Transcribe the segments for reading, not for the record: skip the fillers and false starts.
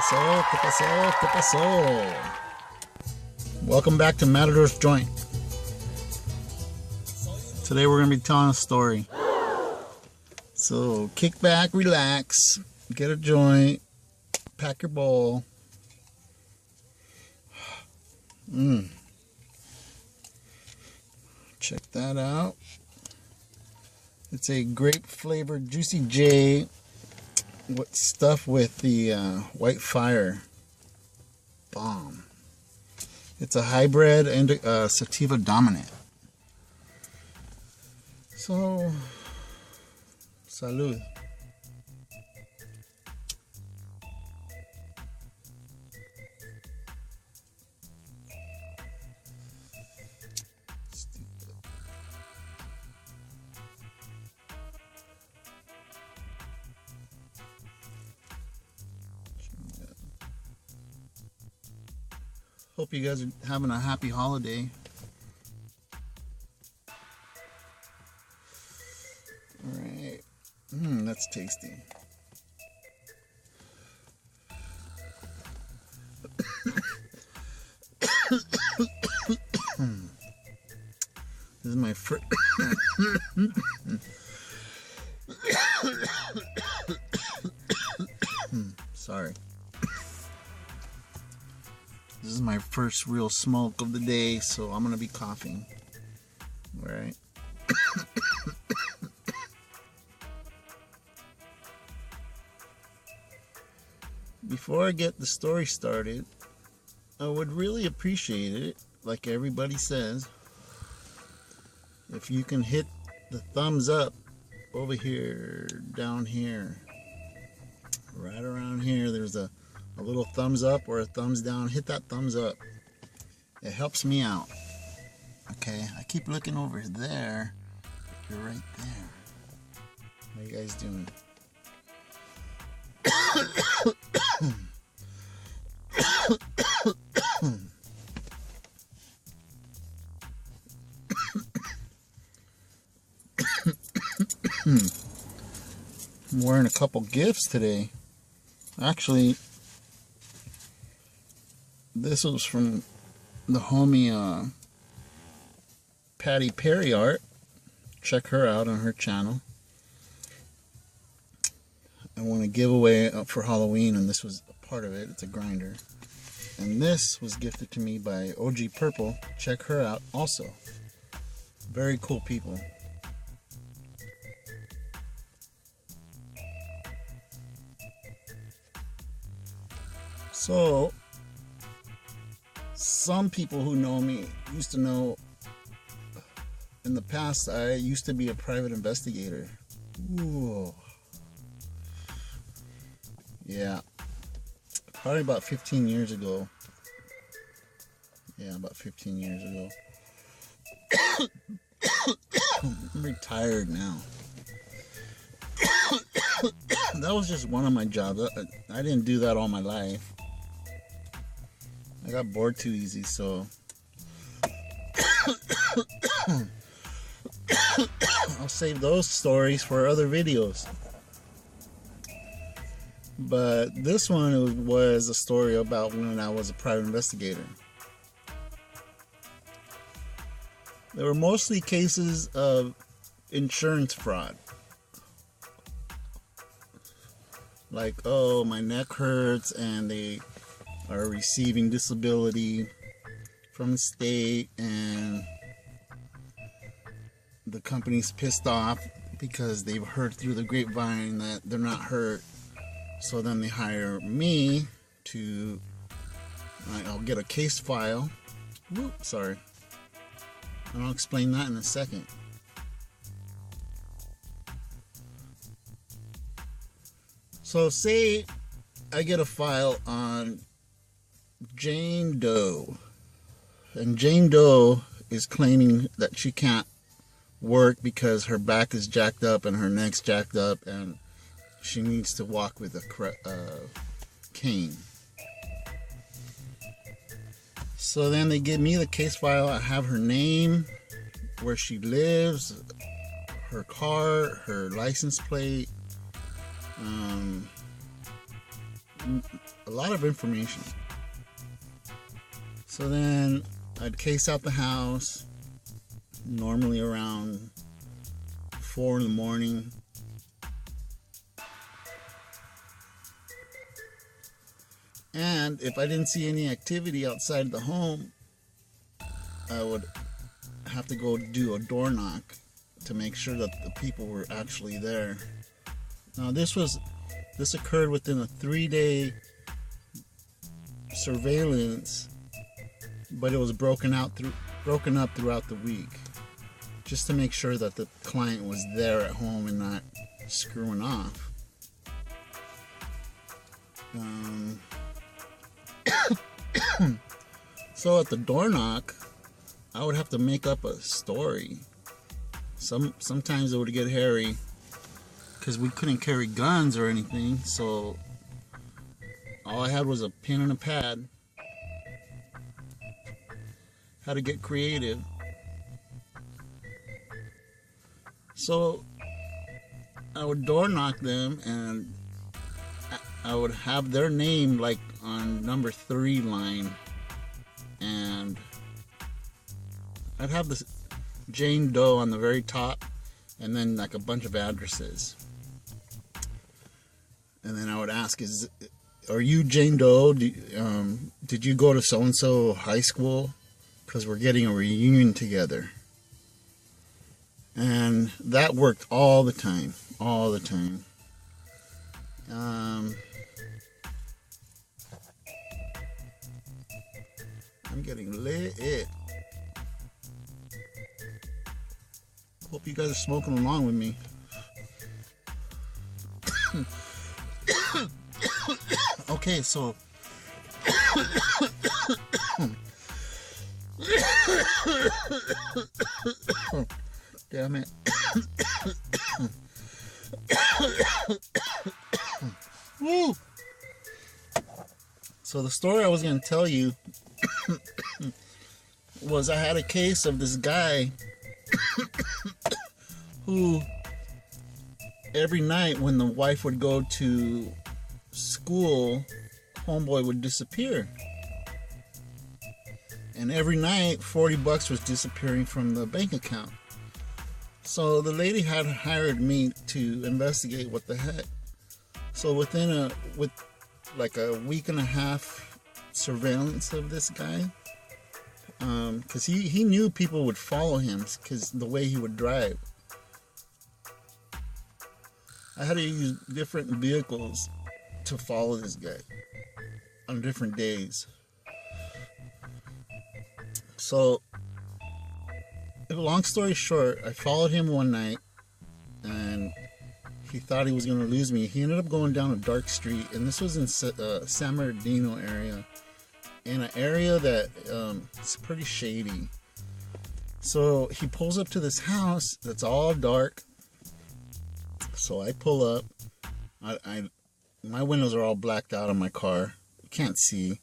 pasó? ¿Qué pasó? ¿Qué pasó? Welcome back to Matador's Joint. Today we're going to be telling a story. So kick back, relax, get a joint, pack your bowl. Check that out. It's a grape flavored Juicy J stuffed with the White Fire bomb. It's a hybrid and sativa dominant. So, salud. Hope you guys are having a happy holiday. Alright. That's tasty. This is my first. Sorry. This is my first real smoke of the day, so I'm gonna be coughing. Alright. Before I get the story started, I would really appreciate it, like everybody says, if you can hit the thumbs up over here, down here, right around here. There's a little thumbs up or a thumbs down. Hit that thumbs up. It helps me out. Okay, I keep looking over there. You're right there. How you guys doing? I'm wearing a couple gifts today. Actually, this was from the homie Patty Perry Art. Check her out on her channel. I want to give away for Halloween, and this was a part of it. It's a grinder. And this was gifted to me by OG Purple. Check her out also. Very cool people. So, some people who know me used to know in the past I used to be a private investigator. Ooh. Yeah. Probably about 15 years ago. Yeah, about 15 years ago. I'm retired now. That was just one of my jobs. I didn't do that all my life. I got bored too easy, so I'll save those stories for other videos. But this one was a story about when I was a private investigator. There were mostly cases of insurance fraud. Like, oh, my neck hurts and they are receiving disability from the state, and the company's pissed off because they've heard through the grapevine that they're not hurt. So then they hire me to, I'll get a case file. Whoop, sorry. And I'll explain that in a second. So say I get a file on Jane Doe, and Jane Doe is claiming that she can't work because her back is jacked up and her neck's jacked up and she needs to walk with a cane. So then they give me the case file. I have her name, where she lives, her car, her license plate, a lot of information. So then I'd case out the house, normally around 4 in the morning. And if I didn't see any activity outside the home, I would have to go do a door knock to make sure that the people were actually there. Now this occurred within a 3-day surveillance, but it was broken up throughout the week, just to make sure that the client was there at home and not screwing off. So at the door knock, I would have to make up a story. Sometimes it would get hairy because we couldn't carry guns or anything, so all I had was a pen and a pad. Had to get creative. So I would door knock them, and I would have their name like on number 3 line, and I'd have this Jane Doe on the very top, and then like a bunch of addresses. And then I would ask, are you Jane Doe? Did you go to so-and-so high school? Because we're getting a reunion together. And that worked all the time. I'm getting lit. Hope you guys are smoking along with me. Okay, so damn it. Woo. So the story I was going to tell you was I had a case of this guy who every night when the wife would go to school, homeboy would disappear. And every night $40 was disappearing from the bank account. So the lady had hired me to investigate what the heck. So with like a week and a half surveillance of this guy, because he knew people would follow him because the way he would drive. I had to use different vehicles to follow this guy on different days. So, long story short, I followed him one night, and he thought he was going to lose me. He ended up going down a dark street, and this was in San Bernardino area, in an area that is pretty shady. So he pulls up to this house that's all dark. So I pull up. My windows are all blacked out on my car. You can't see.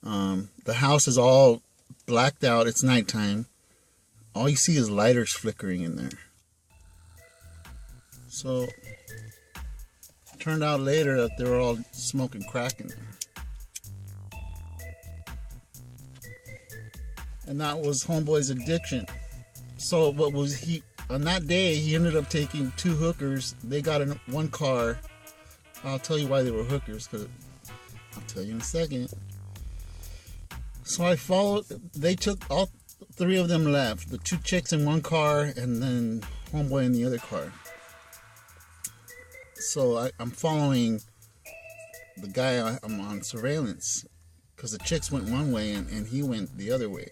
The house is all blacked out. It's nighttime. All you see is lighters flickering in there. So it turned out later that they were all smoking crack in there. And that was homeboy's addiction. So what was he on that day? He ended up taking 2 hookers. They got in one car. I'll tell you why they were hookers, because I'll tell you in a second. So I followed. They took all 3 of them left. The 2 chicks in one car, and then homeboy in the other car. So I'm following the guy. I'm on surveillance because the chicks went one way and he went the other way.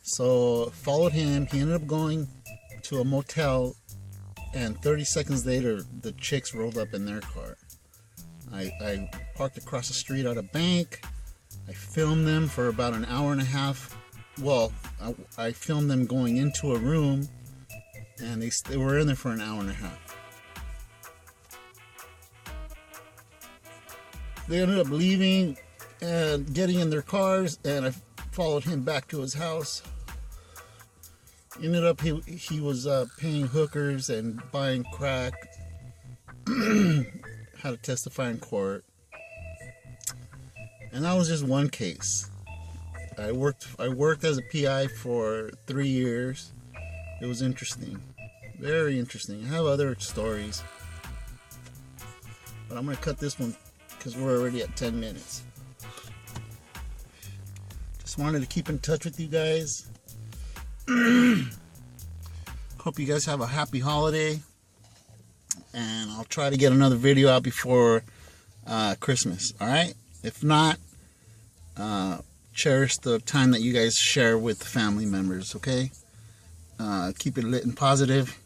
So followed him. He ended up going to a motel, and 30 seconds later, the chicks rolled up in their car. I parked across the street at a bank. I filmed them for about an hour and a half. Well, I filmed them going into a room, and they were in there for an hour and a half. They ended up leaving and getting in their cars, and I followed him back to his house. Ended up he was paying hookers and buying crack. Had to testify in court. And that was just one case. I worked as a PI for 3 years. It was interesting. Very interesting. I have other stories. But I'm going to cut this one because we're already at 10 minutes. Just wanted to keep in touch with you guys. Hope you guys have a happy holiday. And I'll try to get another video out before Christmas. Alright? If not, cherish the time that you guys share with family members. Okay? Keep it lit and positive.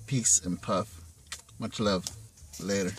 Peace and puff. Much love. Later.